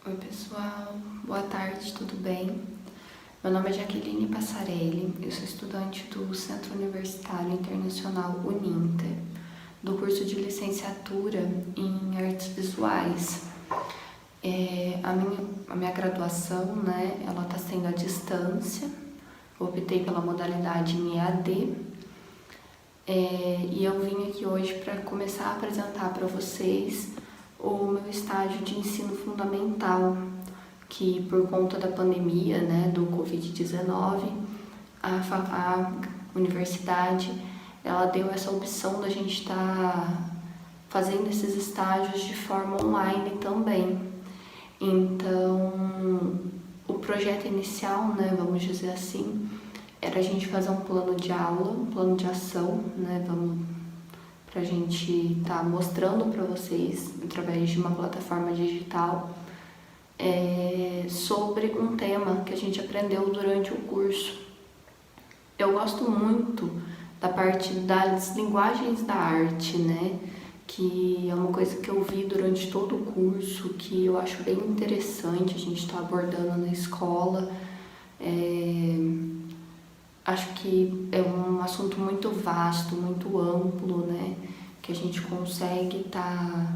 Oi pessoal, boa tarde, tudo bem? Meu nome é Jaqueline Passarelli, eu sou estudante do Centro Universitário Internacional Uninter, do curso de licenciatura em Artes Visuais. A minha graduação, né, ela está sendo à distância, eu optei pela modalidade em EAD, e eu vim aqui hoje para começar a apresentar para vocês o meu estágio de ensino fundamental, que por conta da pandemia, né, do Covid-19, a universidade ela deu essa opção da gente estar fazendo esses estágios de forma online também. Então, o projeto inicial, né, vamos dizer assim, era a gente fazer um plano de aula, um plano de ação, né, pra gente estar mostrando para vocês, através de uma plataforma digital, sobre um tema que a gente aprendeu durante o curso. Eu gosto muito da parte das linguagens da arte, né? Que é uma coisa que eu vi durante todo o curso, que eu acho bem interessante a gente estar abordando na escola. Acho que é um assunto muito vasto, muito amplo, né? Que a gente consegue tá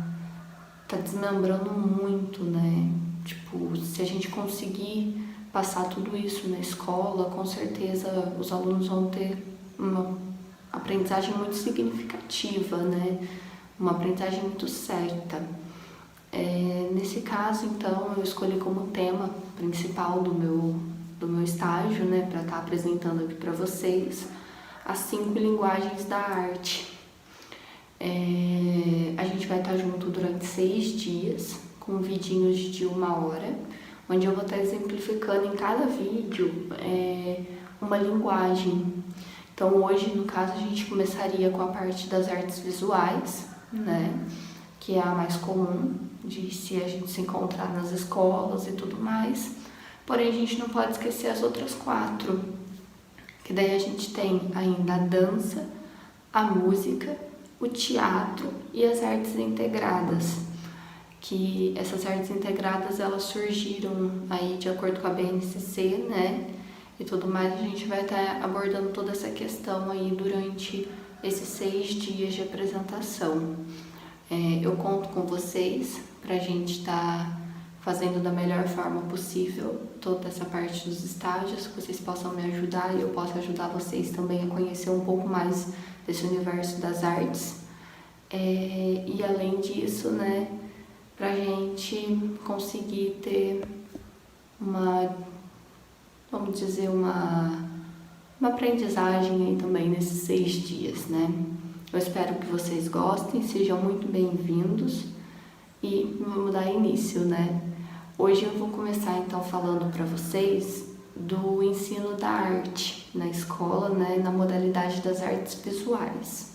desmembrando muito, né? Tipo, se a gente conseguir passar tudo isso na escola, com certeza os alunos vão ter uma aprendizagem muito significativa, né? Uma aprendizagem muito certa. Nesse caso, então, eu escolhi como tema principal do meu estágio, né, para estar apresentando aqui para vocês as 5 linguagens da arte. A gente vai estar junto durante 6 dias, com vidinhos de 1 hora, onde eu vou estar exemplificando em cada vídeo uma linguagem. Então hoje, no caso, a gente começaria com a parte das artes visuais, né, que é a mais comum de a gente se encontrar nas escolas e tudo mais. Porém, a gente não pode esquecer as outras 4, que daí a gente tem ainda a dança, a música, o teatro e as artes integradas. Que essas artes integradas, elas surgiram aí de acordo com a BNCC, né? E tudo mais, a gente vai estar abordando toda essa questão aí durante esses 6 dias de apresentação. Eu conto com vocês para a gente estar fazendo da melhor forma possível toda essa parte dos estágios, que vocês possam me ajudar e eu possa ajudar vocês também a conhecer um pouco mais desse universo das artes. E além disso, né, pra gente conseguir ter vamos dizer, uma aprendizagem aí também nesses 6 dias, né? Eu espero que vocês gostem, sejam muito bem-vindos e vamos dar início, né? Hoje eu vou começar então falando para vocês do ensino da arte na escola, né, na modalidade das artes visuais.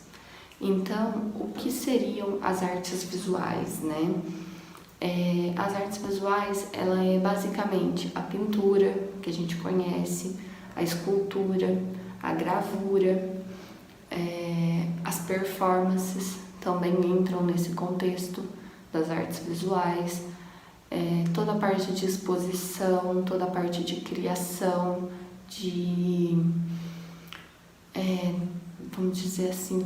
Então, o que seriam as artes visuais, né? As artes visuais, ela é basicamente a pintura, que a gente conhece, a escultura, a gravura, as performances também entram nesse contexto das artes visuais, toda a parte de exposição, toda a parte de criação, vamos dizer assim,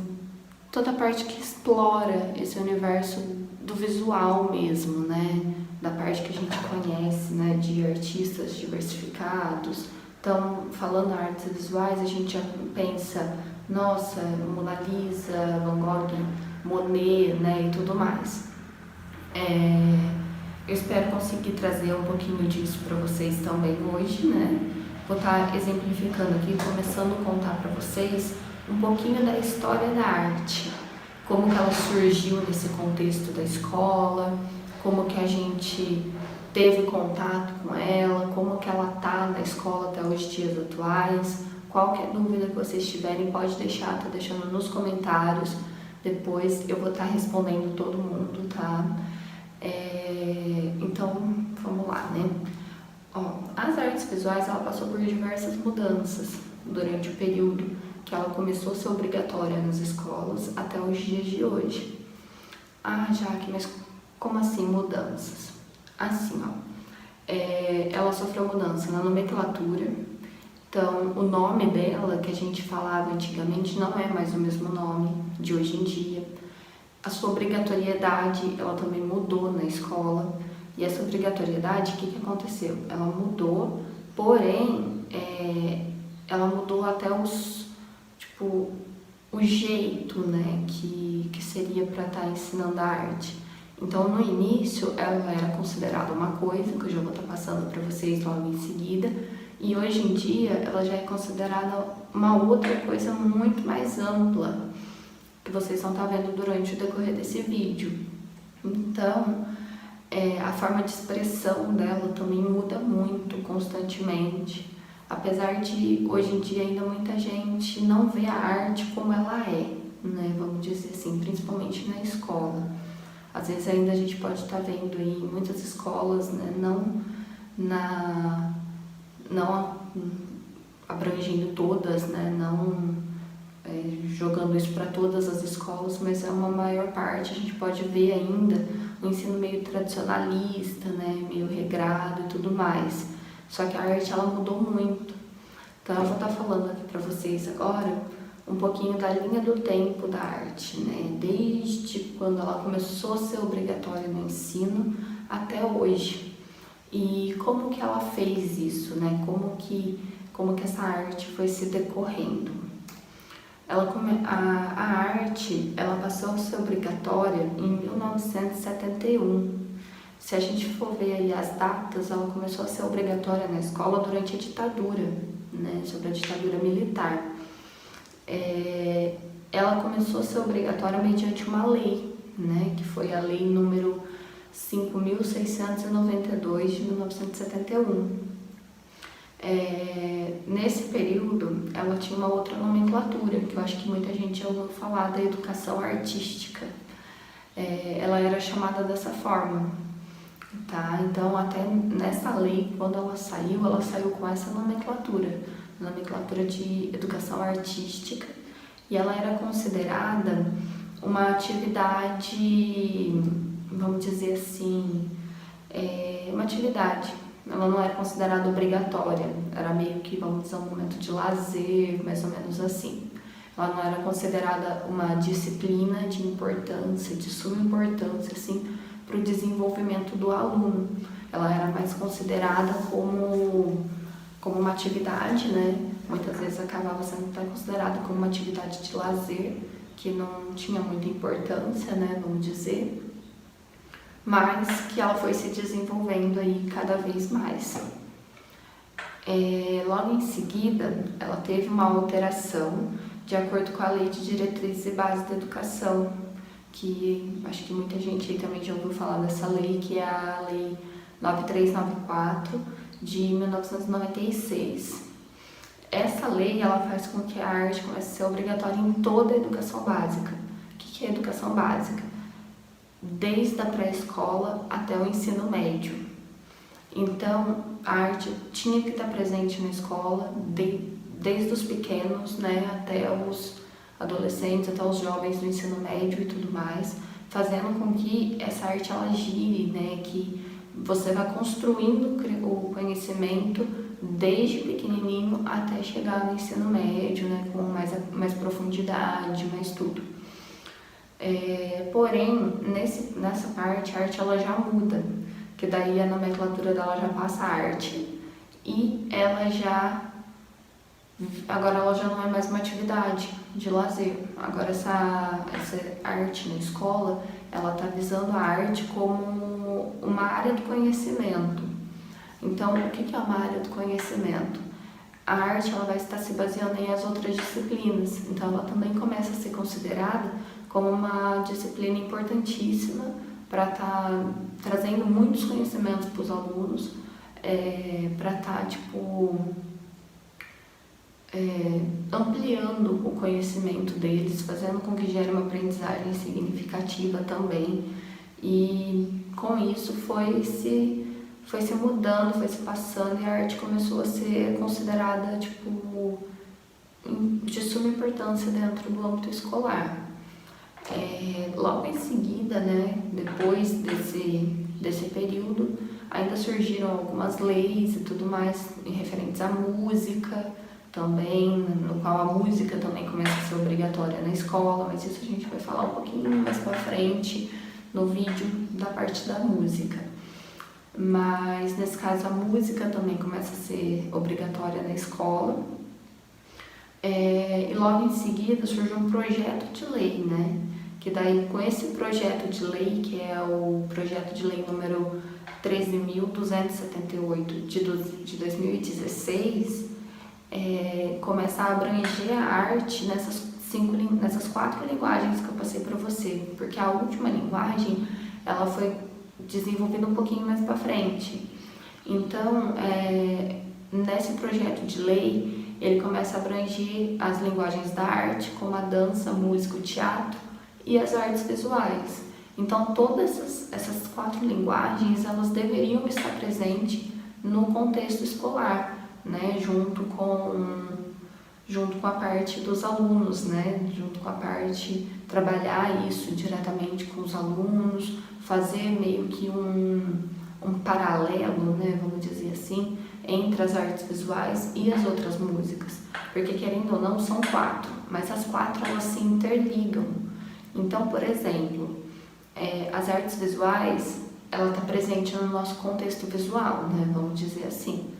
toda a parte que explora esse universo do visual mesmo, né? Da parte que a gente conhece, né? De artistas diversificados. Então, falando em artes visuais, a gente já pensa, nossa, Mona Lisa, Van Gogh, Monet, né? E tudo mais. Eu espero conseguir trazer um pouquinho disso para vocês também hoje, né? Vou estar exemplificando aqui, começando a contar para vocês um pouquinho da história da arte, como que ela surgiu nesse contexto da escola, como que a gente teve contato com ela, como que ela tá na escola até os dias atuais. Qualquer dúvida que vocês tiverem, pode deixar, tá deixando nos comentários, depois eu vou estar respondendo todo mundo, tá? Então, vamos lá, né? As artes visuais, ela passou por diversas mudanças durante o período que ela começou a ser obrigatória nas escolas até os dias de hoje. Jaque, mas como assim mudanças? Assim, ela sofreu mudança na nomenclatura. Então, o nome dela, que a gente falava antigamente, não é mais o mesmo nome de hoje em dia. A sua obrigatoriedade, ela também mudou na escola. E essa obrigatoriedade, o que aconteceu? Ela mudou, porém, ela mudou até o jeito, né, que seria para estar ensinando a arte. Então, no início, ela era considerada uma coisa, que eu já vou estar passando para vocês logo em seguida, e hoje em dia ela já é considerada uma outra coisa muito mais ampla, que vocês vão estar vendo durante o decorrer desse vídeo. Então, a forma de expressão dela também muda muito constantemente. Apesar de hoje em dia ainda muita gente não vê a arte como ela é, né? Vamos dizer assim, principalmente na escola. Às vezes ainda a gente pode estar vendo em muitas escolas, né? Não abrangendo todas, né? Não jogando isso para todas as escolas, mas é uma maior parte. A gente pode ver ainda um ensino meio tradicionalista, né? Meio regrado e tudo mais. Só que a arte, ela mudou muito. Então, eu vou estar falando aqui para vocês agora um pouquinho da linha do tempo da arte, né? Desde quando ela começou a ser obrigatória no ensino até hoje. E como que ela fez isso, né? Como que essa arte foi se decorrendo. A arte, ela passou a ser obrigatória em 1971. Se a gente for ver aí as datas, ela começou a ser obrigatória na escola durante a ditadura, né, sobre a ditadura militar. Ela começou a ser obrigatória mediante uma lei, né, que foi a lei número 5.692 de 1971. Nesse período, ela tinha uma outra nomenclatura, que eu acho que muita gente já ouviu falar, da educação artística. Ela era chamada dessa forma. Tá? Então, até nessa lei, quando ela saiu com essa nomenclatura de educação artística, e ela era considerada uma atividade, vamos dizer assim, uma atividade. Ela não era considerada obrigatória, era meio que, vamos dizer, um momento de lazer, mais ou menos assim. Ela não era considerada uma disciplina de importância, de suma importância, assim, para o desenvolvimento do aluno. Ela era mais considerada como uma atividade, né? Muitas vezes acabava sendo até considerada como uma atividade de lazer, que não tinha muita importância, né? Vamos dizer, mas que ela foi se desenvolvendo aí cada vez mais. Logo em seguida, ela teve uma alteração de acordo com a Lei de Diretrizes e Bases da Educação, que acho que muita gente aí também já ouviu falar dessa lei, que é a Lei 9394 de 1996. Essa lei, ela faz com que a arte comece a ser obrigatória em toda a educação básica. O que é educação básica? Desde a pré-escola até o ensino médio. Então, a arte tinha que estar presente na escola, desde os pequenos, né, até os adolescentes, até os jovens do ensino médio e tudo mais, fazendo com que essa arte ela gire, né, que você vá construindo o conhecimento desde pequenininho até chegar no ensino médio, né, com mais profundidade, mais tudo. Porém, nessa parte, a arte ela já muda, que daí a nomenclatura dela já passa a arte e agora ela já não é mais uma atividade de lazer. Agora essa arte na escola, ela está visando a arte como uma área do conhecimento. Então, o que é uma área do conhecimento? A arte ela vai estar se baseando em as outras disciplinas, então ela também começa a ser considerada como uma disciplina importantíssima para estar trazendo muitos conhecimentos para os alunos, para estar ampliando o conhecimento deles, fazendo com que gere uma aprendizagem significativa também. E com isso foi se mudando, foi se passando, e a arte começou a ser considerada de suma importância dentro do âmbito escolar. Logo em seguida, né, depois desse período, ainda surgiram algumas leis e tudo mais referentes à música também, no qual a música também começa a ser obrigatória na escola, mas isso a gente vai falar um pouquinho mais pra frente no vídeo da parte da música. Mas nesse caso a música também começa a ser obrigatória na escola. E logo em seguida surge um projeto de lei, né? Que daí com esse projeto de lei, que é o projeto de lei número 13.278 de 2016, começa a abranger a arte nessas 4 linguagens que eu passei para você, porque a última linguagem ela foi desenvolvida um pouquinho mais para frente. Então, nesse projeto de lei, ele começa a abranger as linguagens da arte, como a dança, a música, o teatro e as artes visuais. Então, todas essas 4 linguagens, elas deveriam estar presentes no contexto escolar, né? Junto com a parte dos alunos, né? Junto com a parte, trabalhar isso diretamente com os alunos, fazer meio que um paralelo, né? Vamos dizer assim, entre as artes visuais e as outras músicas. Porque, querendo ou não, são 4, mas as 4 elas se interligam. Então, por exemplo, as artes visuais, ela está presente no nosso contexto visual, né? Vamos dizer assim.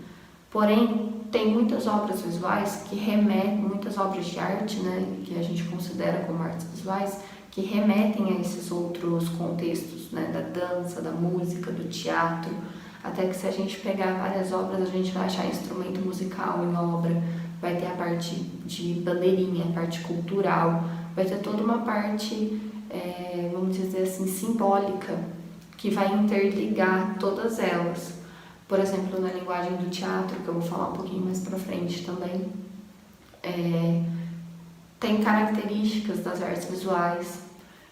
Porém, tem muitas obras visuais que remetem, muitas obras de arte, né, que a gente considera como artes visuais, que remetem a esses outros contextos, né, da dança, da música, do teatro, até que se a gente pegar várias obras, a gente vai achar instrumento musical em obra, vai ter a parte de bandeirinha, a parte cultural, vai ter toda uma parte, vamos dizer assim, simbólica, que vai interligar todas elas. Por exemplo, na linguagem do teatro, que eu vou falar um pouquinho mais pra frente também, tem características das artes visuais.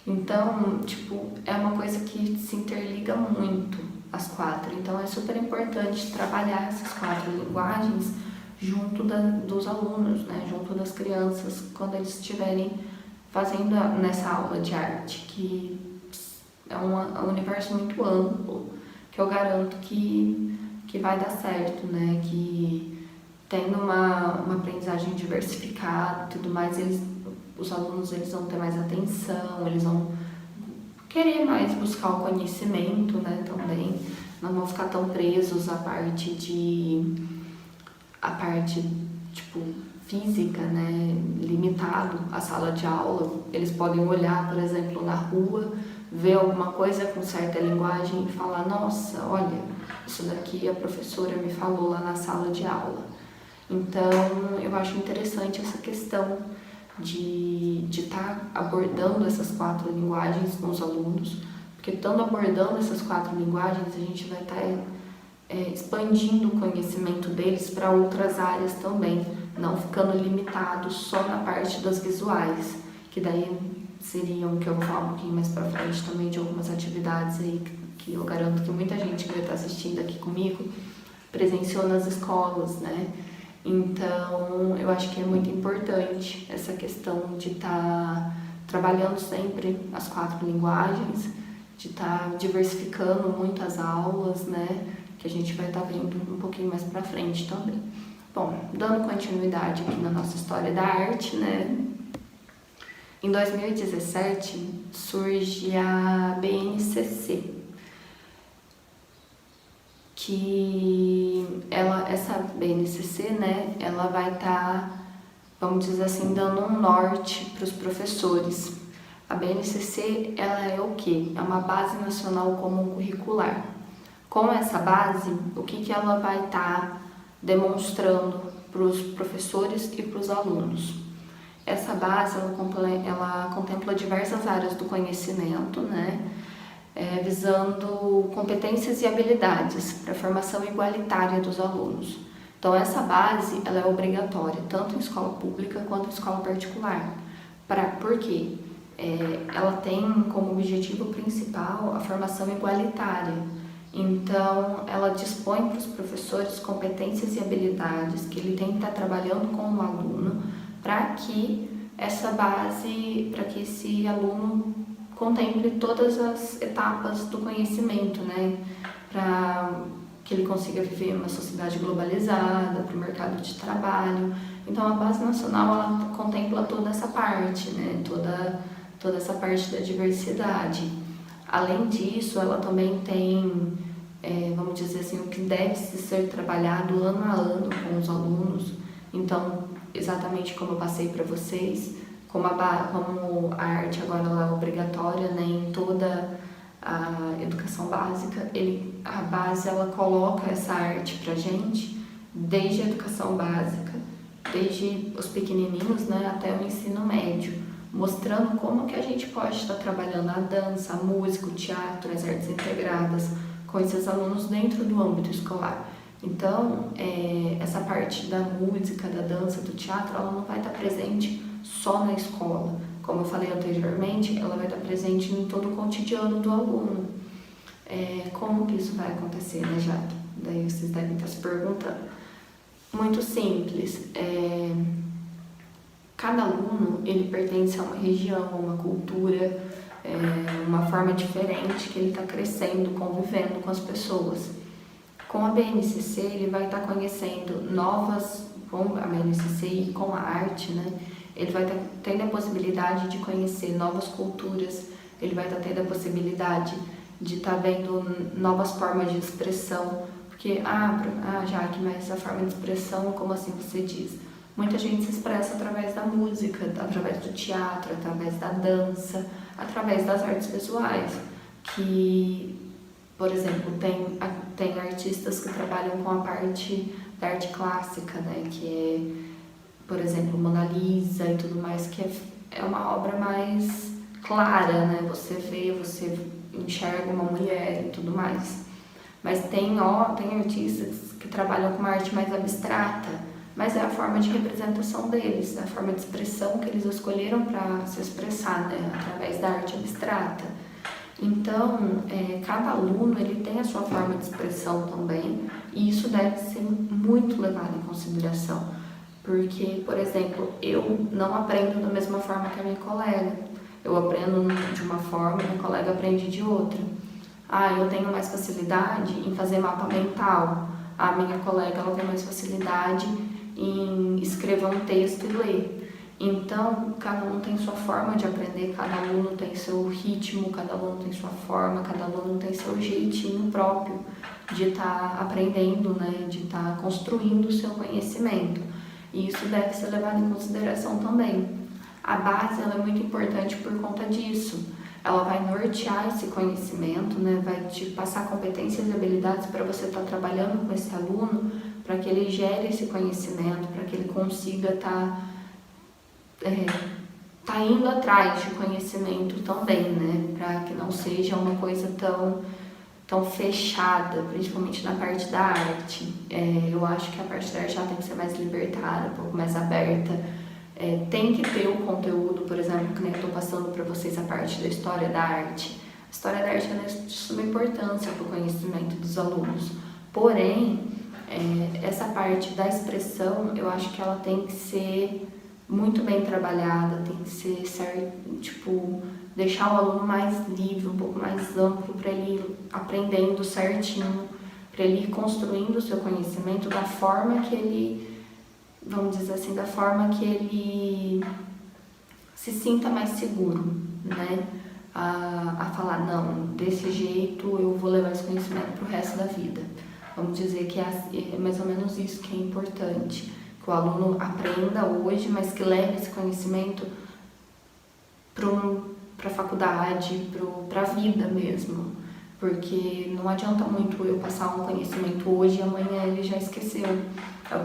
Então, tipo, é uma coisa que se interliga muito, as 4. Então, é super importante trabalhar essas 4 linguagens junto dos alunos, né? Junto das crianças, quando eles estiverem fazendo nessa aula de arte, que é um universo muito amplo, que eu garanto que vai dar certo, né? Que tendo uma aprendizagem diversificada e tudo mais, os alunos eles vão ter mais atenção, eles vão querer mais buscar o conhecimento, né? Também não vão ficar tão presos à parte tipo física, né? Limitado à sala de aula. Eles podem olhar, por exemplo, na rua, ver alguma coisa com certa linguagem e falar: nossa, olha, isso daqui a professora me falou lá na sala de aula. Então, eu acho interessante essa questão de estar abordando essas 4 linguagens com os alunos, porque estando abordando essas 4 linguagens, a gente vai estar expandindo o conhecimento deles para outras áreas também, não ficando limitado só na parte das visuais, que daí seriam, que eu vou falar um pouquinho mais para frente também, de algumas atividades aí que eu garanto que muita gente que vai estar assistindo aqui comigo presenciou nas escolas, né? Então, eu acho que é muito importante essa questão de estar trabalhando sempre as 4 linguagens, de estar diversificando muito as aulas, né? Que a gente vai estar vendo um pouquinho mais pra frente também. Bom, dando continuidade aqui na nossa história da arte, né? Em 2017 surge a BNCC, que essa BNCC, né, ela vai estar, vamos dizer assim, dando um norte para os professores. A BNCC, ela é o quê? É uma Base Nacional Comum Curricular. Com essa base, o que ela vai estar demonstrando para os professores e para os alunos? Essa base, ela contempla diversas áreas do conhecimento, né? Visando competências e habilidades para a formação igualitária dos alunos. Então, essa base ela é obrigatória, tanto em escola pública quanto em escola particular. Por quê? Ela tem como objetivo principal a formação igualitária. Então, ela dispõe para os professores competências e habilidades que ele tem que estar trabalhando com o aluno para que para que esse aluno contemple todas as etapas do conhecimento, né? para que ele consiga viver uma sociedade globalizada, para o mercado de trabalho. Então a Base Nacional ela contempla toda essa parte, né? Toda essa parte da diversidade. Além disso, ela também tem, vamos dizer assim, o que deve ser trabalhado ano a ano com os alunos. Então, exatamente como eu passei para vocês, como a arte agora ela é obrigatória, né, em toda a educação básica, a base ela coloca essa arte pra gente desde a educação básica, desde os pequenininhos, né, até o ensino médio, mostrando como que a gente pode estar trabalhando a dança, a música, o teatro, as artes integradas com esses alunos dentro do âmbito escolar. Então, essa parte da música, da dança, do teatro, ela não vai estar presente só na escola. Como eu falei anteriormente, ela vai estar presente em todo o cotidiano do aluno. Como que isso vai acontecer, né, Jaque? Daí vocês devem estar se perguntando. Muito simples. Cada aluno, ele pertence a uma região, a uma cultura, uma forma diferente que ele está crescendo, convivendo com as pessoas. Com a BNCC, ele vai estar conhecendo com a BNCC e com a arte, né? Ele vai estar tendo a possibilidade de conhecer novas culturas, ele vai estar tendo a possibilidade de estar vendo novas formas de expressão, porque, Jaque, mas a forma de expressão, como assim você diz? Muita gente se expressa através da música, através do teatro, através da dança, através das artes visuais, que, por exemplo, tem artistas que trabalham com a parte da arte clássica, né, que é, por exemplo, Mona Lisa e tudo mais, que é uma obra mais clara, né, você vê, você enxerga uma mulher e tudo mais. Mas tem artistas que trabalham com uma arte mais abstrata, mas é a forma de representação deles, a forma de expressão que eles escolheram para se expressar, né, através da arte abstrata. Então, cada aluno ele tem a sua forma de expressão também, e isso deve ser muito levado em consideração, porque, por exemplo, eu não aprendo da mesma forma que a minha colega. Eu aprendo de uma forma e minha colega aprende de outra. Eu tenho mais facilidade em fazer mapa mental. A minha colega ela tem mais facilidade em escrever um texto e ler. Então, cada aluno tem sua forma de aprender, cada aluno tem seu ritmo, cada aluno tem sua forma, cada aluno tem seu jeitinho próprio de estar aprendendo, né, de estar construindo o seu conhecimento. E isso deve ser levado em consideração também. A base ela é muito importante por conta disso. Ela vai nortear esse conhecimento, né, vai te passar competências e habilidades para você estar trabalhando com esse aluno, para que ele gere esse conhecimento, para que ele consiga estar indo atrás de conhecimento também, né? Para que não seja uma coisa tão fechada, principalmente na parte da arte. Eu acho que a parte da arte já tem que ser mais libertada, um pouco mais aberta. Tem que ter o conteúdo, por exemplo, que nem eu estou passando para vocês a parte da história da arte. A história da arte é de suma importância para o conhecimento dos alunos. Porém, essa parte da expressão, eu acho que ela tem que ser muito bem trabalhada, tem que ser deixar o aluno mais livre, um pouco mais amplo, para ele ir aprendendo certinho, para ele ir construindo o seu conhecimento da forma que ele, vamos dizer assim, da forma que ele se sinta mais seguro, né? A falar, não, desse jeito eu vou levar esse conhecimento para o resto da vida. Vamos dizer que é mais ou menos isso que é importante, que o aluno aprenda hoje, mas que leve esse conhecimento para a faculdade, para a vida mesmo, porque não adianta muito eu passar um conhecimento hoje e amanhã ele já esqueceu.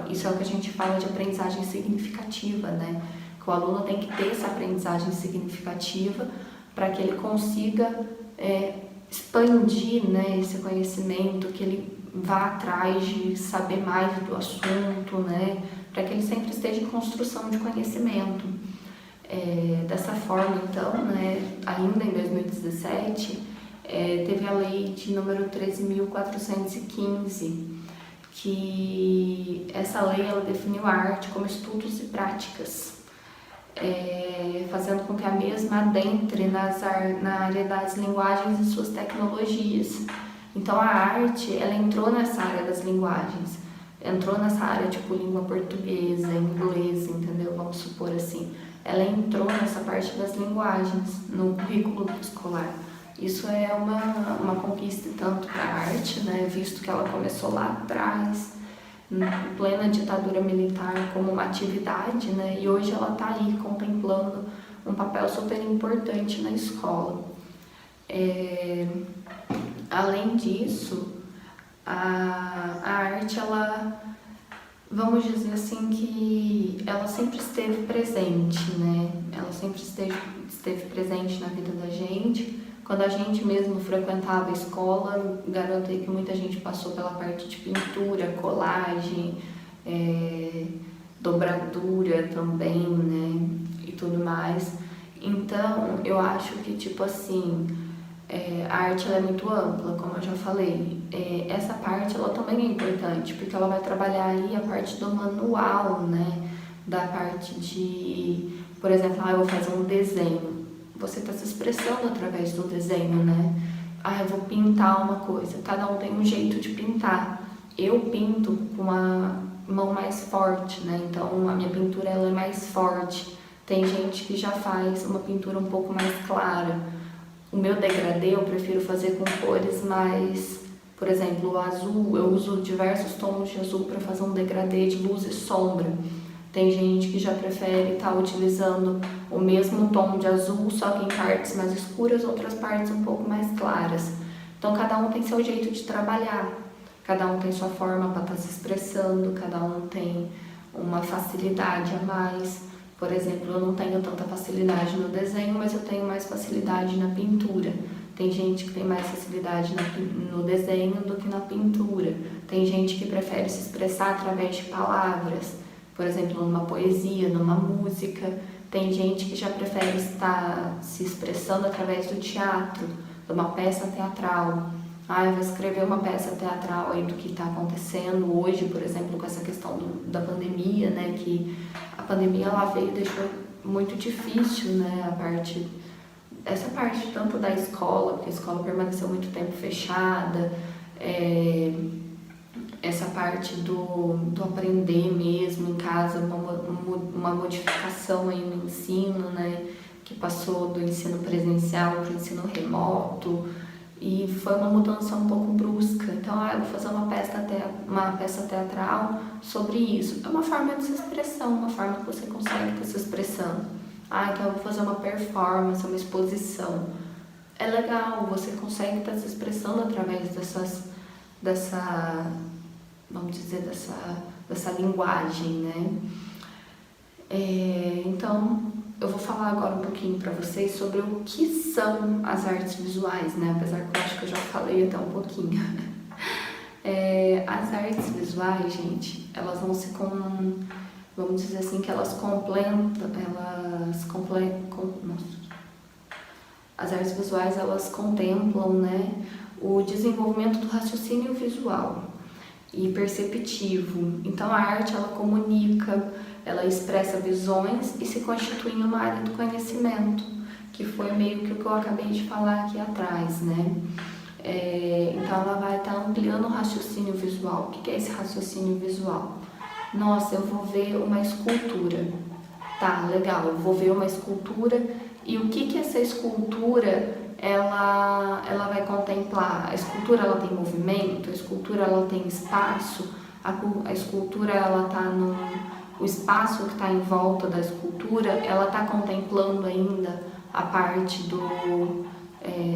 Isso é o que a gente fala de aprendizagem significativa, né? Que o aluno tem que ter essa aprendizagem significativa para que ele consiga expandir, né, esse conhecimento, que ele vá atrás de saber mais do assunto, né, para que ele sempre esteja em construção de conhecimento. Dessa forma, então, né, ainda em 2017, teve a lei de número 13.415, que essa lei ela definiu a arte como estudos e práticas, fazendo com que a mesma adentre na área das linguagens e suas tecnologias. Então a arte, ela entrou nessa área das linguagens, entrou nessa área tipo língua portuguesa, inglês, entendeu? Vamos supor assim. Ela entrou nessa parte das linguagens no currículo escolar. Isso é uma conquista tanto para a arte, né? Visto que ela começou lá atrás, em plena ditadura militar, como uma atividade, né? E hoje ela está aí contemplando um papel super importante na escola. Além disso, a arte, ela, vamos dizer assim, que ela sempre esteve presente, né? Ela sempre esteve presente na vida da gente. Quando a gente mesmo frequentava a escola, garantei que muita gente passou pela parte de pintura, colagem, dobradura também, né? E tudo mais. Então, eu acho que, tipo assim, a arte ela é muito ampla, como eu já falei. Essa parte ela também é importante, porque ela vai trabalhar aí a parte do manual, né? Da parte de, por exemplo, eu vou fazer um desenho. Você está se expressando através do desenho, né? Eu vou pintar uma coisa. Cada um tem um jeito de pintar. Eu pinto com a mão mais forte, né? Então, a minha pintura ela é mais forte. Tem gente que já faz uma pintura um pouco mais clara. O meu degradê eu prefiro fazer com cores mais, por exemplo, o azul, eu uso diversos tons de azul para fazer um degradê de luz e sombra. Tem gente que já prefere estar utilizando o mesmo tom de azul, só que em partes mais escuras, outras partes um pouco mais claras. Então cada um tem seu jeito de trabalhar, cada um tem sua forma para estar se expressando, cada um tem uma facilidade a mais. Por exemplo, eu não tenho tanta facilidade no desenho, mas eu tenho mais facilidade na pintura. Tem gente que tem mais facilidade no desenho do que na pintura. Tem gente que prefere se expressar através de palavras, por exemplo, numa poesia, numa música. Tem gente que já prefere estar se expressando através do teatro, de uma peça teatral. Eu vou escrever uma peça teatral aí do que está acontecendo hoje, por exemplo, com essa questão da pandemia, né? Que a pandemia ela veio e deixou muito difícil, né? Essa parte tanto da escola, porque a escola permaneceu muito tempo fechada, essa parte do aprender mesmo em casa, uma modificação aí no ensino, né? Que passou do ensino presencial para o ensino remoto. E foi uma mudança um pouco brusca. Então, eu vou fazer uma peça teatral sobre isso. É uma forma de se expressão, uma forma que você consegue estar se expressando. Então eu vou fazer uma performance, uma exposição. É legal, você consegue estar se expressando através dessa linguagem, né? Então, eu vou falar agora um pouquinho para vocês sobre o que são as artes visuais, né? Apesar que eu acho que eu já falei até um pouquinho. As artes visuais, gente, elas vão vamos dizer assim, que elas complementam, as artes visuais, elas contemplam, né, o desenvolvimento do raciocínio visual e perceptivo. Então a arte, ela comunica, ela expressa visões e se constitui em uma área do conhecimento, que foi meio que o que eu acabei de falar aqui atrás, né? Então ela vai estar ampliando o raciocínio visual. O que é esse raciocínio visual? Nossa, eu vou ver uma escultura. Tá, legal, eu vou ver uma escultura e o que essa escultura ela vai contemplar? A escultura ela tem movimento, a escultura ela tem espaço, a escultura ela tá o espaço que está em volta da escultura, ela está contemplando ainda a parte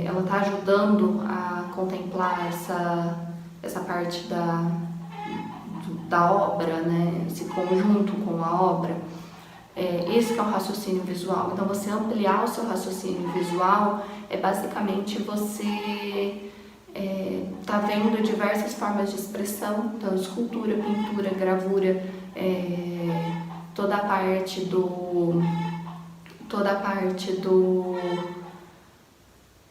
ela está ajudando a contemplar essa parte da obra, né? Esse conjunto com a obra. Esse que é o raciocínio visual. Então, você ampliar o seu raciocínio visual é basicamente você tá vendo diversas formas de expressão, então escultura, pintura, gravura, toda a parte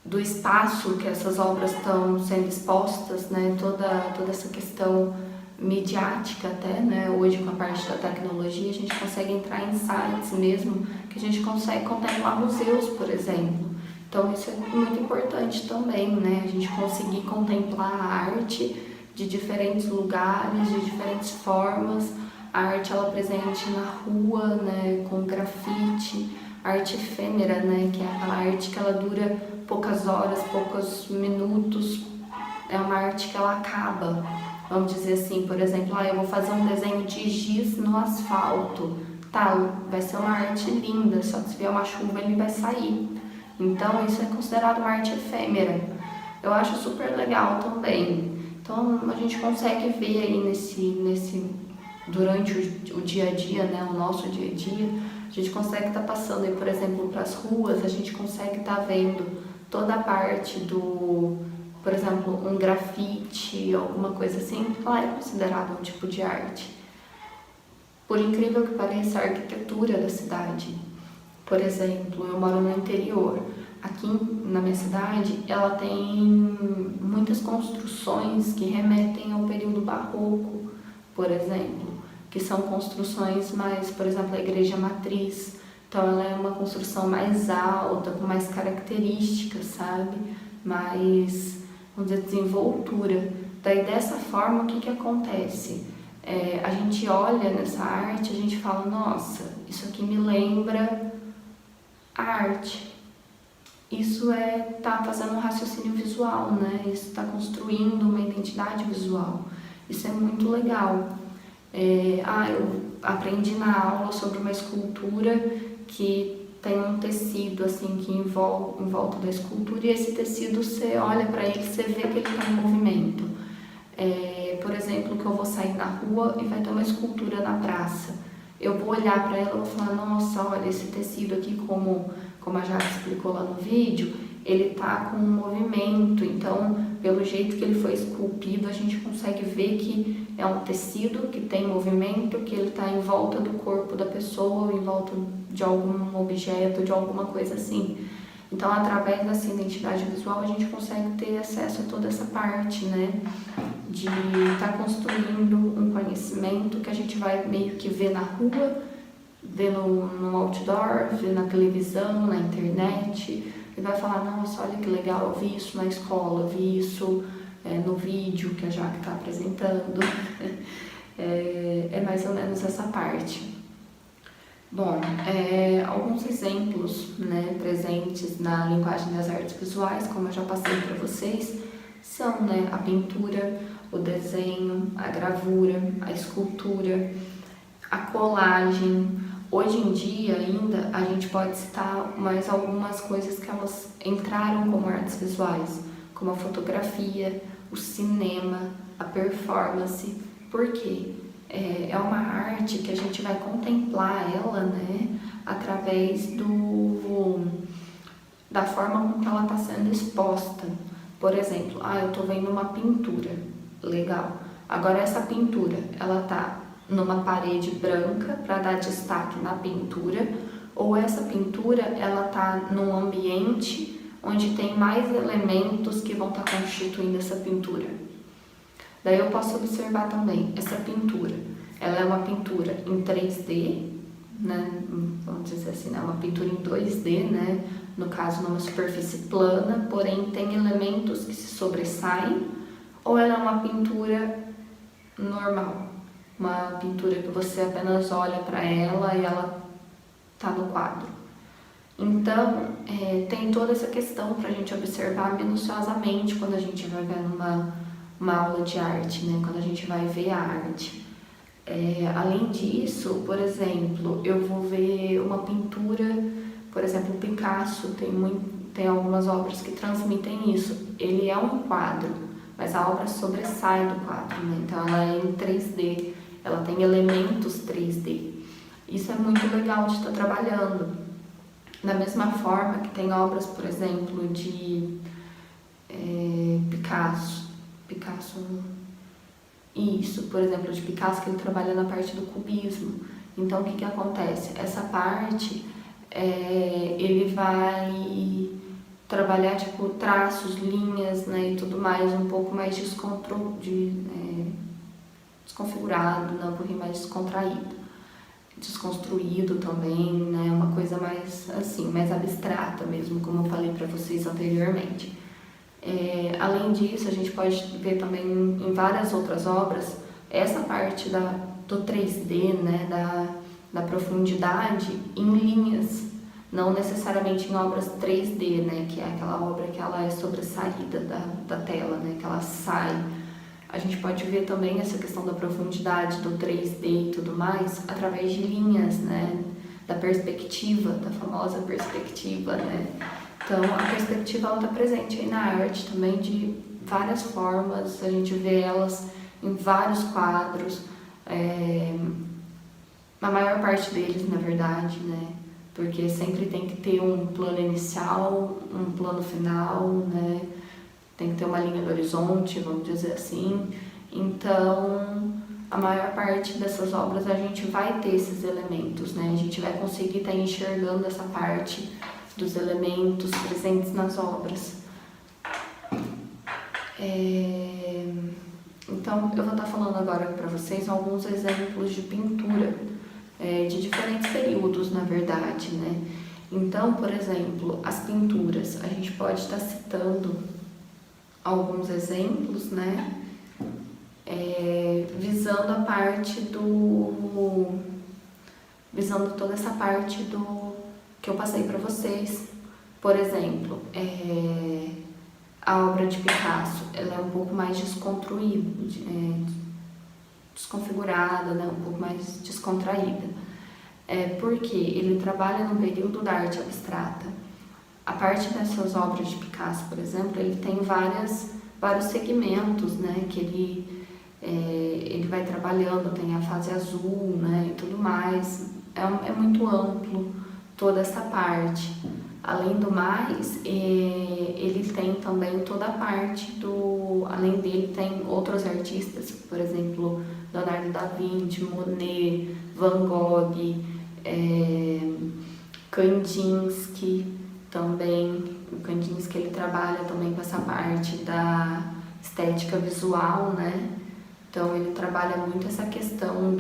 do espaço que essas obras estão sendo expostas, né? Toda essa questão midiática até, né? Hoje com a parte da tecnologia a gente consegue entrar em sites mesmo, que a gente consegue contemplar museus, por exemplo. Então isso é muito importante também, né? A gente conseguir contemplar a arte de diferentes lugares, de diferentes formas. A arte ela presente na rua, né, com grafite, a arte efêmera, né, que é aquela arte que ela dura poucas horas, poucos minutos, é uma arte que ela acaba. Vamos dizer assim, por exemplo, eu vou fazer um desenho de giz no asfalto, tá, vai ser uma arte linda, só que se vier uma chuva ele vai sair. Então isso é considerado uma arte efêmera. Eu acho super legal também. Então a gente consegue ver aí durante o dia a dia, né, o nosso dia a dia, a gente consegue estar passando aí, por exemplo, para as ruas, a gente consegue estar vendo toda a parte por exemplo, um grafite, alguma coisa assim, lá é considerado um tipo de arte. Por incrível que pareça, a arquitetura da cidade, por exemplo, eu moro no interior. Aqui na minha cidade, ela tem muitas construções que remetem ao período barroco, por exemplo, que são construções mais, por exemplo, a igreja matriz. Então ela é uma construção mais alta, com mais características, sabe? Mais, vamos dizer, desenvoltura. Daí dessa forma, o que acontece? A gente olha nessa arte, a gente fala, nossa, isso aqui me lembra a arte. Isso tá fazendo um raciocínio visual, né? Isso está construindo uma identidade visual. Isso é muito legal. Eu aprendi na aula sobre uma escultura que tem um tecido assim que em volta da escultura, e esse tecido você olha para ele, você vê que ele está em movimento. Por exemplo, que eu vou sair na rua e vai ter uma escultura na praça. Eu vou olhar para ela e vou falar, nossa, olha, esse tecido aqui, como a Jaque explicou lá no vídeo, ele tá com um movimento, então, pelo jeito que ele foi esculpido, a gente consegue ver que é um tecido que tem movimento, que ele está em volta do corpo da pessoa, em volta de algum objeto, de alguma coisa assim. Então, através dessa identidade visual, a gente consegue ter acesso a toda essa parte, né? De estar construindo um conhecimento que a gente vai meio que ver na rua, ver no outdoor, ver na televisão, na internet, e vai falar, nossa, olha que legal, eu vi isso na escola, eu vi isso no vídeo que a Jaque está apresentando. É mais ou menos essa parte. Bom, alguns exemplos, né, presentes na linguagem das artes visuais, como eu já passei para vocês, são, né, a pintura, o desenho, a gravura, a escultura, a colagem. Hoje em dia ainda a gente pode citar mais algumas coisas que elas entraram como artes visuais, como a fotografia, o cinema, a performance. Por quê? É uma arte que a gente vai contemplar ela, né, através da forma como ela está sendo exposta. Por exemplo, eu estou vendo uma pintura, legal. Agora essa pintura, ela está numa parede branca para dar destaque na pintura, ou essa pintura, ela está num ambiente onde tem mais elementos que vão estar constituindo essa pintura. Daí eu posso observar também essa pintura. Ela é uma pintura em 3D, né? Vamos dizer assim, né? Uma pintura em 2D, né? No caso, numa superfície plana, porém tem elementos que se sobressaem, ou ela é uma pintura normal, uma pintura que você apenas olha para ela e ela está no quadro. Então, tem toda essa questão para a gente observar minuciosamente quando a gente vai ver uma aula de arte, né? Quando a gente vai ver a arte. Além disso, por exemplo, eu vou ver uma pintura, por exemplo, o Picasso tem algumas obras que transmitem isso. Ele é um quadro, mas a obra sobressai do quadro, né? Então ela é em 3D, ela tem elementos 3D. Isso é muito legal de estar trabalhando. Da mesma forma que tem obras, por exemplo, de Picasso, isso, por exemplo, de Picasso, que ele trabalha na parte do cubismo. Então, o que acontece? Essa parte, ele vai trabalhar, tipo, traços, linhas, né, e tudo mais, um pouco mais desconfigurado, né, um pouquinho mais descontraído. desconstruído também, né? Uma coisa mais assim, mais abstrata mesmo, como eu falei para vocês anteriormente. Além disso, a gente pode ver também em várias outras obras essa parte do 3D, né? Da profundidade em linhas, não necessariamente em obras 3D, né? Que é aquela obra que ela é sobressaída da tela, né? Que ela sai. A gente pode ver também essa questão da profundidade do 3D e tudo mais através de linhas, né? Da perspectiva, da famosa perspectiva, né? Então, a perspectiva está presente aí na arte também de várias formas, a gente vê elas em vários quadros, a maior parte deles, na verdade, né? Porque sempre tem que ter um plano inicial, um plano final, né? Tem que ter uma linha do horizonte, vamos dizer assim. Então, a maior parte dessas obras a gente vai ter esses elementos, né? A gente vai conseguir estar enxergando essa parte dos elementos presentes nas obras. Então, eu vou estar falando agora para vocês alguns exemplos de pintura, de diferentes períodos, na verdade, né? Então, por exemplo, as pinturas, a gente pode estar citando alguns exemplos, né? Visando a parte visando toda essa parte que eu passei para vocês. Por exemplo, a obra de Picasso, ela é um pouco mais desconfigurada, né? Um pouco mais descontraída. Porque ele trabalha no período da arte abstrata. A parte dessas obras de Picasso, por exemplo, ele tem vários segmentos, né? Que ele vai trabalhando, tem a fase azul, né? E tudo mais. É muito amplo toda essa parte. Além do mais, ele tem também toda a parte além dele tem outros artistas, por exemplo, Leonardo da Vinci, Monet, Van Gogh, Kandinsky também. O Kandinsky, ele trabalha também com essa parte da estética visual, né? Então ele trabalha muito essa questão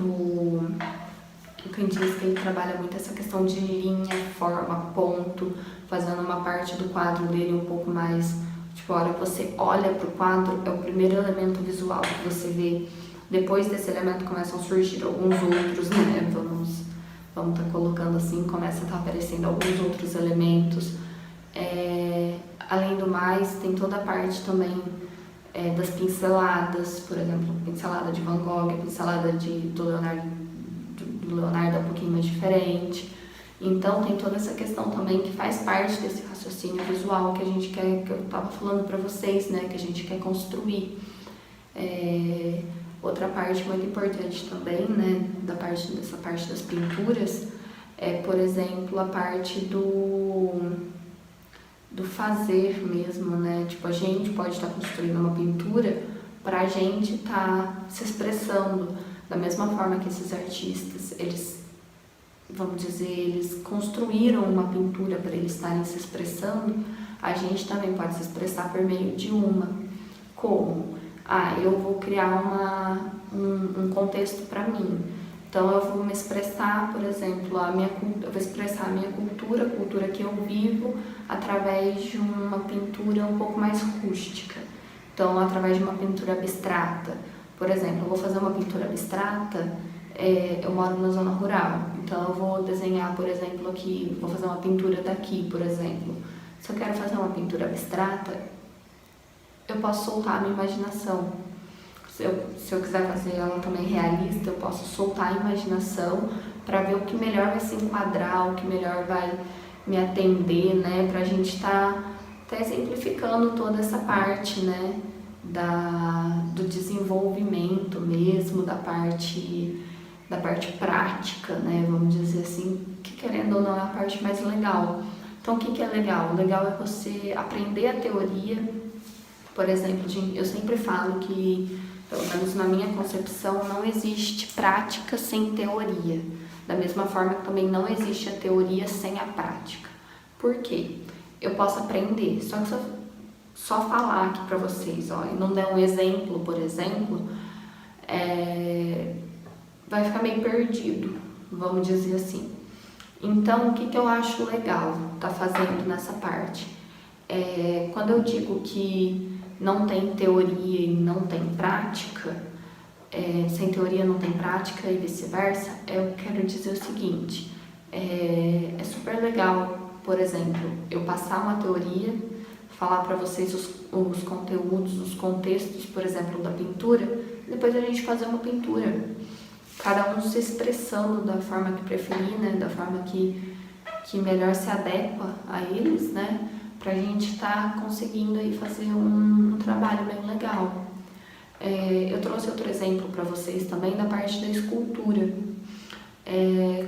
O Kandinsky, ele trabalha muito essa questão de linha, forma, ponto, fazendo uma parte do quadro dele um pouco mais, tipo, a hora que você olha para o quadro, é o primeiro elemento visual que você vê. Depois desse elemento começam a surgir alguns outros, né? Vamos estar colocando assim, começa a estar aparecendo alguns outros elementos. Além do mais, tem toda a parte também das pinceladas, por exemplo, pincelada de Van Gogh, pincelada do Leonardo é um pouquinho mais diferente. Então tem toda essa questão também que faz parte desse raciocínio visual que a gente quer, que eu estava falando para vocês, né, que a gente quer construir. Outra parte muito importante também, né, dessa parte das pinturas, por exemplo, a parte do fazer mesmo, né? Tipo, a gente pode estar construindo uma pintura para a gente estar se expressando da mesma forma que esses artistas, eles construíram uma pintura para eles estarem se expressando. A gente também pode se expressar por meio de uma. Como? Eu vou criar um contexto para mim. Então eu vou me expressar, por exemplo, eu vou expressar a minha cultura, a cultura que eu vivo, através de uma pintura um pouco mais rústica. Então, através de uma pintura abstrata. Por exemplo, eu vou fazer uma pintura abstrata, eu moro na zona rural, então eu vou desenhar, por exemplo, aqui, vou fazer uma pintura daqui, por exemplo. Se eu quero fazer uma pintura abstrata, eu posso soltar a minha imaginação. Se eu quiser fazer ela também realista, eu posso soltar a imaginação para ver o que melhor vai se enquadrar, o que melhor vai me atender, né? Pra gente estar exemplificando toda essa parte, né? Do desenvolvimento mesmo, da parte prática, né? Vamos dizer assim, que querendo ou não é a parte mais legal. Então, o que é legal? O legal é você aprender a teoria. Por exemplo, eu sempre falo que, pelo menos na minha concepção, não existe prática sem teoria. Da mesma forma que também não existe a teoria sem a prática. Por quê? Eu posso aprender, só que se eu só falar aqui para vocês, e não der um exemplo, por exemplo, vai ficar meio perdido. vamos dizer assim. Então, o que eu acho legal tá fazendo nessa parte? Quando eu digo que não tem teoria e não tem prática, sem teoria não tem prática e vice-versa, eu quero dizer o seguinte, é super legal, por exemplo, eu passar uma teoria, falar para vocês os conteúdos, os contextos, por exemplo, da pintura, depois a gente fazer uma pintura, cada um se expressando da forma que preferir, né, da forma que melhor se adequa a eles, né, pra gente estar conseguindo aí fazer um trabalho bem legal. Eu trouxe outro exemplo para vocês também da parte da escultura.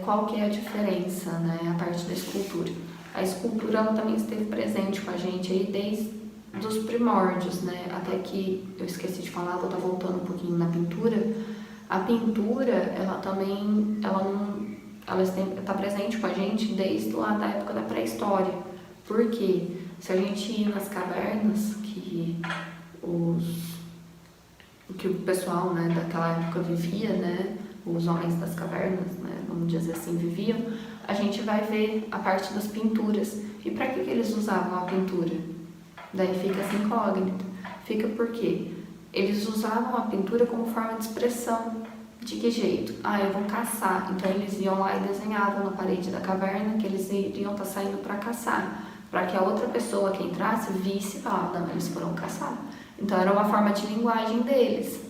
Qual que é a diferença, né, a parte da escultura? A escultura ela também esteve presente com a gente aí desde os primórdios, né, até que eu esqueci de falar, vou estar voltando um pouquinho na pintura. A pintura, ela também, ela está presente com a gente desde lá da época da pré-história. Por quê? Se a gente ir nas cavernas que o pessoal, né, daquela época vivia, né, os homens das cavernas, né, vamos dizer assim, viviam, a gente vai ver a parte das pinturas. E para que eles usavam a pintura? Daí fica essa incógnita. Fica por quê? Eles usavam a pintura como forma de expressão. De que jeito? Eu vou caçar. Então eles iam lá e desenhavam na parede da caverna que eles iriam estar saindo para caçar. Para que a outra pessoa que entrasse visse e falasse, não, eles foram caçar. Então era uma forma de linguagem deles.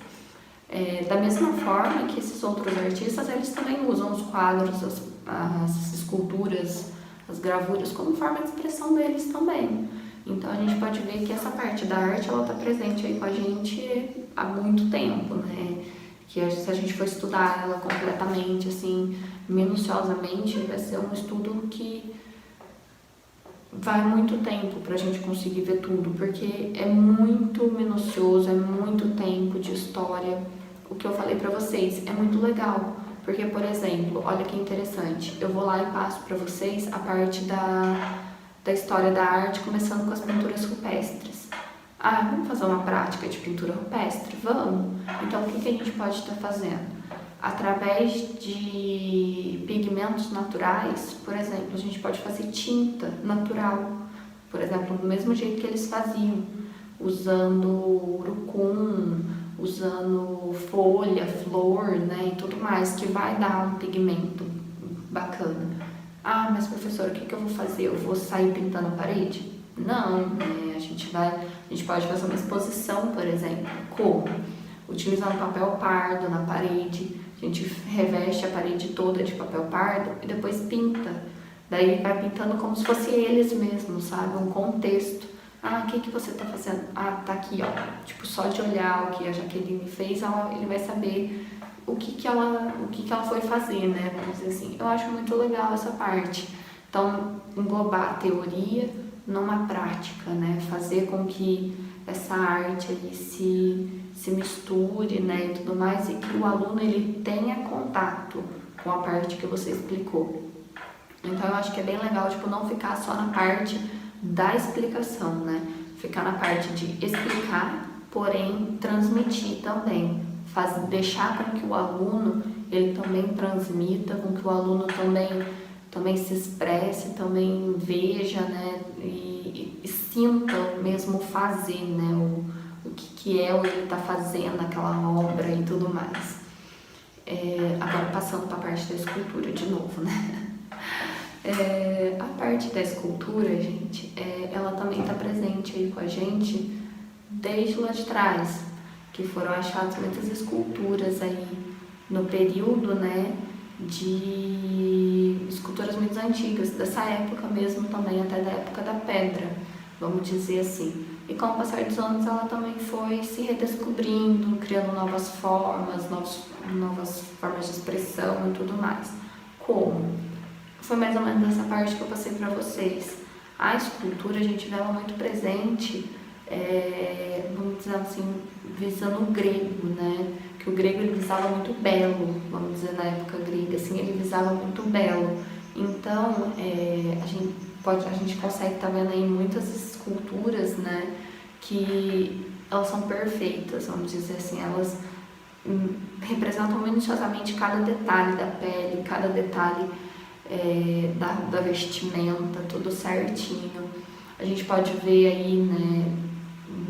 Da mesma forma que esses outros artistas, eles também usam os quadros, as esculturas, as gravuras como forma de expressão deles também. Então a gente pode ver que essa parte da arte, ela está presente aí com a gente há muito tempo, né? Que se a gente for estudar ela completamente, assim, minuciosamente, vai ser um estudo que vai muito tempo para a gente conseguir ver tudo, porque é muito minucioso, é muito tempo de história. O que eu falei para vocês é muito legal, porque, por exemplo, olha que interessante, eu vou lá e passo para vocês a parte da história da arte, começando com as pinturas rupestres. Vamos fazer uma prática de pintura rupestre? Vamos! Então, o que a gente pode estar fazendo? Através de pigmentos naturais, por exemplo, a gente pode fazer tinta natural, por exemplo, do mesmo jeito que eles faziam, usando urucum, usando folha, flor, né, e tudo mais, que vai dar um pigmento bacana. Mas professora, o que eu vou fazer? Eu vou sair pintando a parede? Não, né? A gente pode fazer uma exposição, por exemplo, como? Utilizando papel pardo na parede, a gente reveste a parede toda de papel pardo e depois pinta. Daí vai pintando como se fosse eles mesmos, sabe? Um contexto. O que você tá fazendo? Tá aqui, ó. Tipo, só de olhar o que a Jaqueline fez, ele vai saber o que ela foi fazer, né? Vamos dizer assim. Eu acho muito legal essa parte. Então, englobar a teoria numa prática, né? Fazer com que essa arte aí se misture, né? E tudo mais, e que o aluno ele tenha contato com a parte que você explicou. Então, eu acho que é bem legal, tipo, não ficar só na parte da explicação, né? Ficar na parte de explicar, porém transmitir também. Deixar com que o aluno ele também transmita, com que o aluno também se expresse, também veja, né, e sinta mesmo fazer, né, o que ele está fazendo, aquela obra e tudo mais. Agora passando para a parte da escultura de novo, né. A parte da escultura, gente, ela também está presente aí com a gente desde lá de trás, que foram achadas muitas esculturas aí no período, né, de esculturas muito antigas, dessa época mesmo também, até da época da pedra, vamos dizer assim. E com o passar dos anos ela também foi se redescobrindo, criando novas formas de expressão e tudo mais. Como? Foi mais ou menos essa parte que eu passei para vocês. A escultura a gente vê ela muito presente, vamos dizer assim, visando o grego, né? Que o grego ele visava muito belo, vamos dizer, na época grega, assim, ele visava muito belo. Então, a gente consegue estar vendo aí muitas esculturas, né? Que elas são perfeitas, vamos dizer assim, elas representam minuciosamente cada detalhe da pele, cada detalhe da vestimenta, tudo certinho. A gente pode ver aí, né,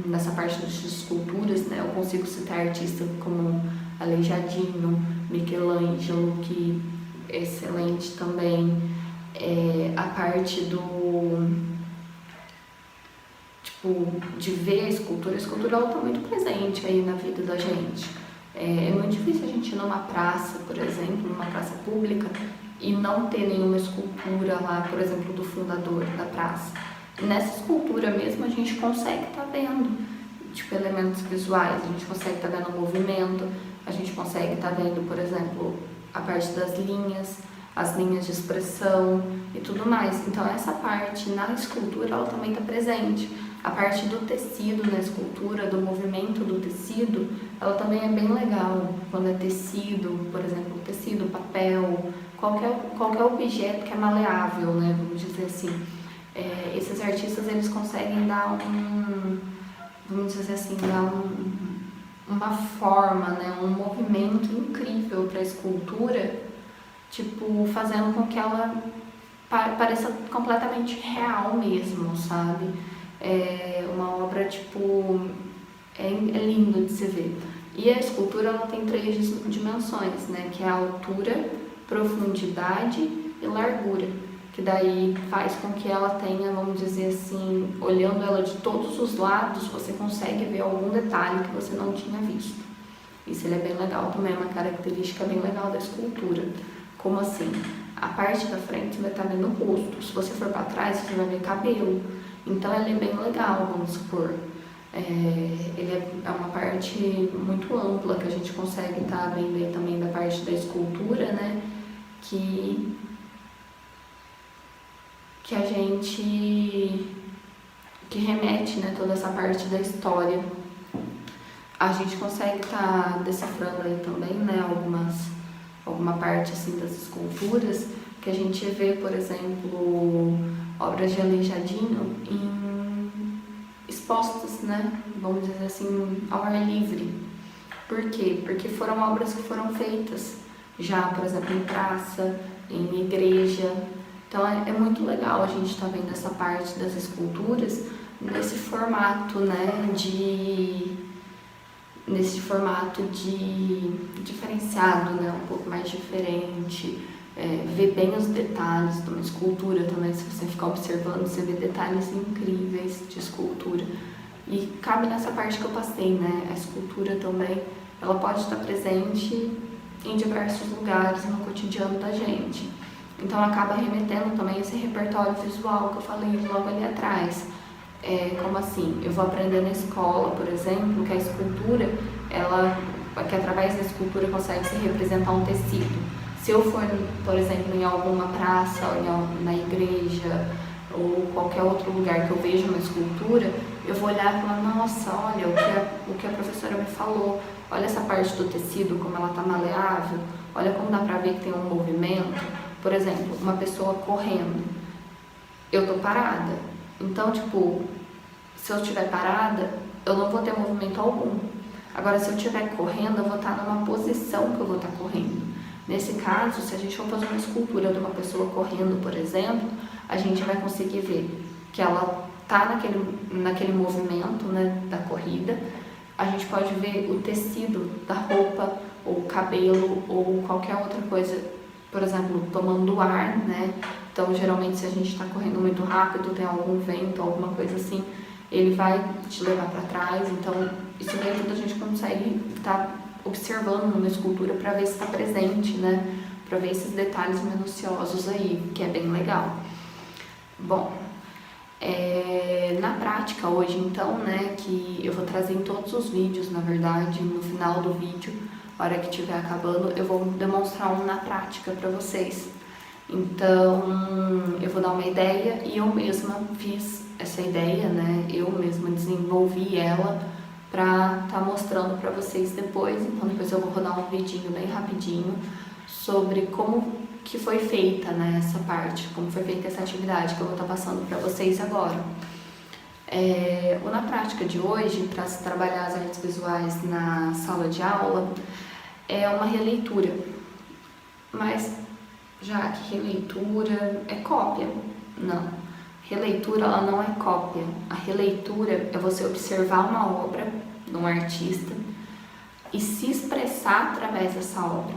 nessa parte das esculturas, né, eu consigo citar artistas como Aleijadinho, Michelangelo, que é excelente também. A parte de ver a escultura ela está muito presente aí na vida da gente. É muito difícil a gente ir numa praça, por exemplo, numa praça pública, e não ter nenhuma escultura lá, por exemplo, do fundador da praça. Nessa escultura mesmo a gente consegue estar vendo, tipo, elementos visuais, a gente consegue estar vendo o movimento, a gente consegue estar vendo, por exemplo, a parte das linhas, as linhas de expressão e tudo mais. Então essa parte na escultura ela também está presente. A parte do tecido na escultura, do movimento do tecido, ela também é bem legal. Quando é tecido, por exemplo, tecido, papel, qualquer objeto que é maleável, né, vamos dizer assim. Esses artistas eles conseguem dar vamos dizer assim, dar uma forma, né, um movimento incrível para a escultura, tipo, fazendo com que ela pareça completamente real mesmo, sabe? É uma obra, tipo, é lindo de se ver. E a escultura ela tem 3 dimensões, né, que é a altura, profundidade e largura, que daí faz com que ela tenha, vamos dizer assim, olhando ela de todos os lados, você consegue ver algum detalhe que você não tinha visto. Isso é bem legal também, é uma característica bem legal da escultura. Como assim? A parte da frente você vai estar vendo o rosto, se você for para trás você vai ver cabelo. Então ele é bem legal, vamos supor. Ele é uma parte muito ampla que a gente consegue estar vendo aí também da parte da escultura, né? Que a gente remete, né, toda essa parte da história. A gente consegue estar decifrando aí também, né, alguma parte assim das esculturas que a gente vê, por exemplo, obras de Aleijadinho expostas, né, vamos dizer assim, ao ar livre. Por quê? Porque foram obras que foram feitas já, por exemplo, em praça, em igreja. Então é muito legal a gente estar vendo essa parte das esculturas nesse formato, né, nesse formato de diferenciado, né, um pouco mais diferente, ver bem os detalhes de uma escultura também. Se você ficar observando, você vê detalhes incríveis de escultura. E cabe nessa parte que eu passei, né, a escultura também, ela pode estar presente em diversos lugares no cotidiano da gente. Então acaba remetendo também esse repertório visual que eu falei logo ali atrás. Como assim? Eu vou aprender na escola, por exemplo, que a escultura, que através da escultura consegue se representar um tecido. Se eu for, por exemplo, em alguma praça, ou na igreja, ou qualquer outro lugar que eu veja uma escultura, eu vou olhar e falar, nossa, olha o que a professora me falou, olha essa parte do tecido, como ela está maleável, olha como dá pra ver que tem um movimento. Por exemplo, uma pessoa correndo, eu tô parada, então, tipo, se eu estiver parada, eu não vou ter movimento algum. Agora, se eu estiver correndo, eu vou estar numa posição que eu vou estar correndo. Nesse caso, se a gente for fazer uma escultura de uma pessoa correndo, por exemplo, a gente vai conseguir ver que ela tá naquele movimento, né, da corrida. A gente pode ver o tecido da roupa, ou o cabelo, ou qualquer outra coisa, por exemplo, tomando ar, né? Então, geralmente, se a gente está correndo muito rápido, tem algum vento, alguma coisa assim, ele vai te levar para trás. Então, isso daí tudo a gente consegue estar observando numa escultura para ver se está presente, né? Para ver esses detalhes minuciosos aí, que é bem legal. Bom, na prática hoje, então, né, que eu vou trazer em todos os vídeos, na verdade, no final do vídeo, a hora que estiver acabando, eu vou demonstrar na prática para vocês. Então, eu vou dar uma ideia e eu mesma fiz essa ideia, né? Eu mesma desenvolvi ela para estar mostrando para vocês depois. Então, depois eu vou rodar um vidinho bem rapidinho sobre como que foi feita, né, essa parte, como foi feita essa atividade que eu vou estar passando para vocês agora. Na prática de hoje, para se trabalhar as artes visuais na sala de aula, é uma releitura. Mas, já que releitura é cópia, não. Releitura, ela não é cópia. A releitura é você observar uma obra de um artista e se expressar através dessa obra.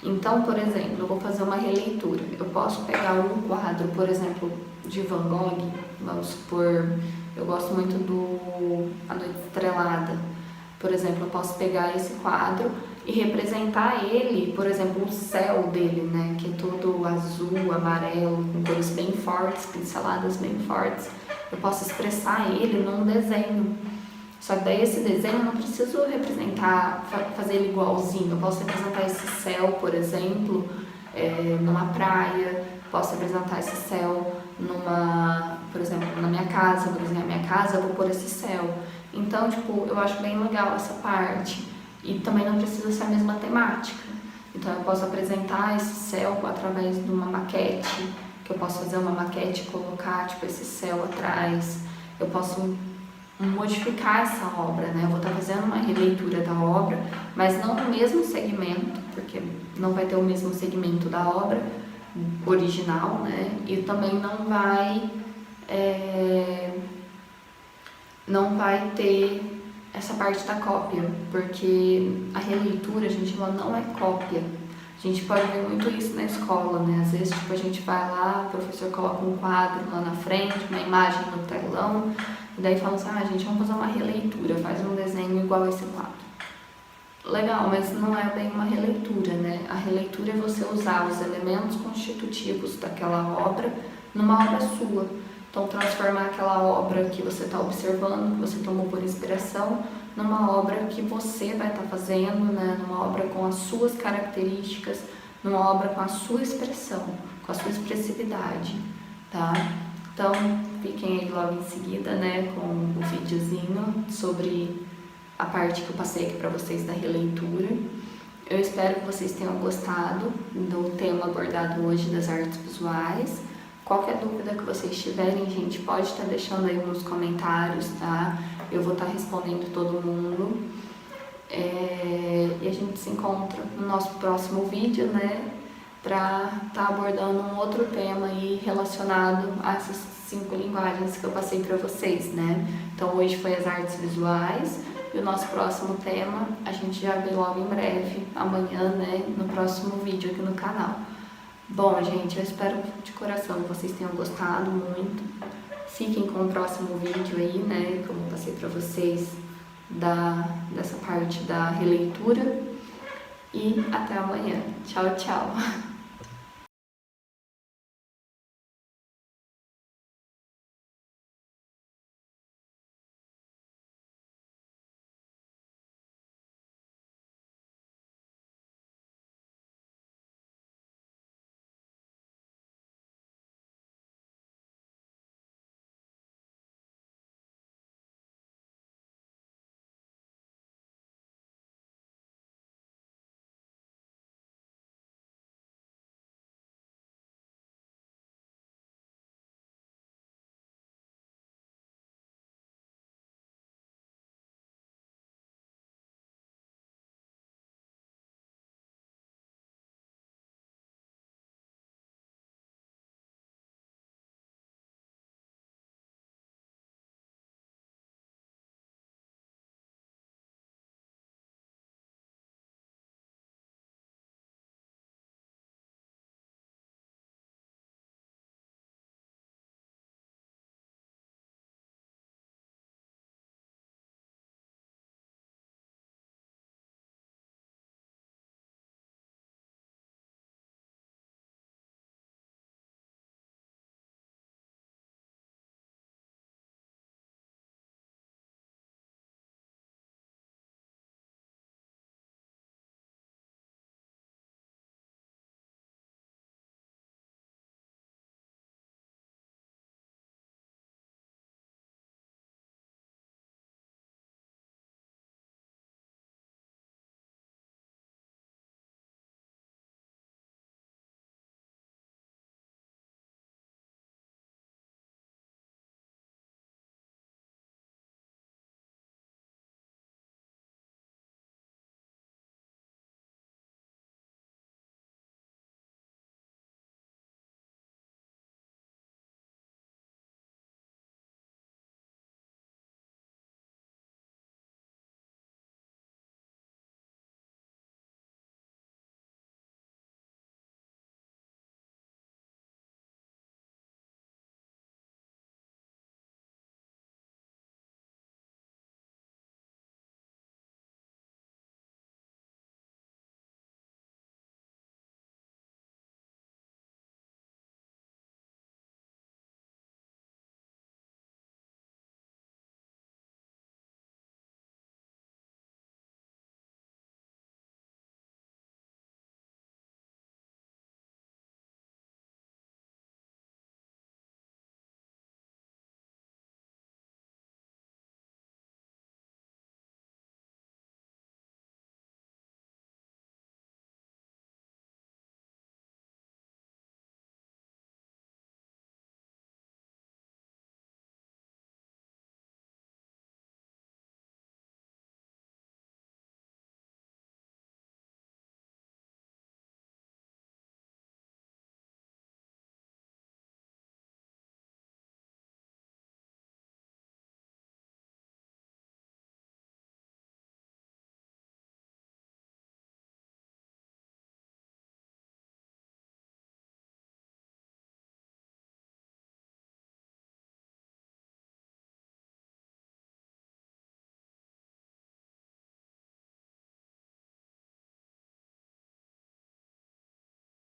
Então, por exemplo, eu vou fazer uma releitura. Eu posso pegar um quadro, por exemplo, de Van Gogh, vamos supor, eu gosto muito do A Noite Estrelada. Por exemplo, eu posso pegar esse quadro e representar ele, por exemplo, o céu dele, né, que é todo azul, amarelo, com cores bem fortes, pinceladas bem fortes. Eu posso expressar ele num desenho. Só que daí esse desenho eu não preciso representar, fazer ele igualzinho. Eu posso representar esse céu, por exemplo, numa praia. Posso representar esse céu por exemplo, na minha casa. Vou desenhar minha casa, eu vou pôr esse céu. Então, eu acho bem legal essa parte. E também não precisa ser a mesma temática. Então, eu posso apresentar esse céu através de uma maquete, que eu posso fazer uma maquete e colocar, esse céu atrás. Eu posso modificar essa obra, né? Eu vou estar fazendo uma releitura da obra, mas não no mesmo segmento, porque não vai ter o mesmo segmento da obra original, né? E também não vai ter essa parte da cópia, porque a releitura, gente, ela não é cópia. A gente pode ver muito isso na escola, né? Às vezes, a gente vai lá, o professor coloca um quadro lá na frente, uma imagem no telão, e daí fala assim, gente, vamos fazer uma releitura, faz um desenho igual a esse quadro. Legal, mas não é bem uma releitura, né? A releitura é você usar os elementos constitutivos daquela obra numa obra sua. Então, transformar aquela obra que você está observando, que você tomou por inspiração, numa obra que você vai estar fazendo, né? Numa obra com as suas características, numa obra com a sua expressão, com a sua expressividade, tá? Então, fiquem aí logo em seguida, né, com o videozinho sobre a parte que eu passei aqui para vocês da releitura. Eu espero que vocês tenham gostado do tema abordado hoje das artes visuais. Qualquer dúvida que vocês tiverem, gente, pode estar deixando aí nos comentários, tá? Eu vou estar respondendo todo mundo. E a gente se encontra no nosso próximo vídeo, né? Para estar abordando um outro tema aí relacionado a essas 5 linguagens que eu passei para vocês, né? Então hoje foi as artes visuais e o nosso próximo tema a gente já vê logo em breve, amanhã, né? No próximo vídeo aqui no canal. Bom, gente, eu espero de coração que vocês tenham gostado muito. Fiquem com o próximo vídeo aí, né? Como eu passei para vocês dessa parte da releitura. E até amanhã. Tchau, tchau.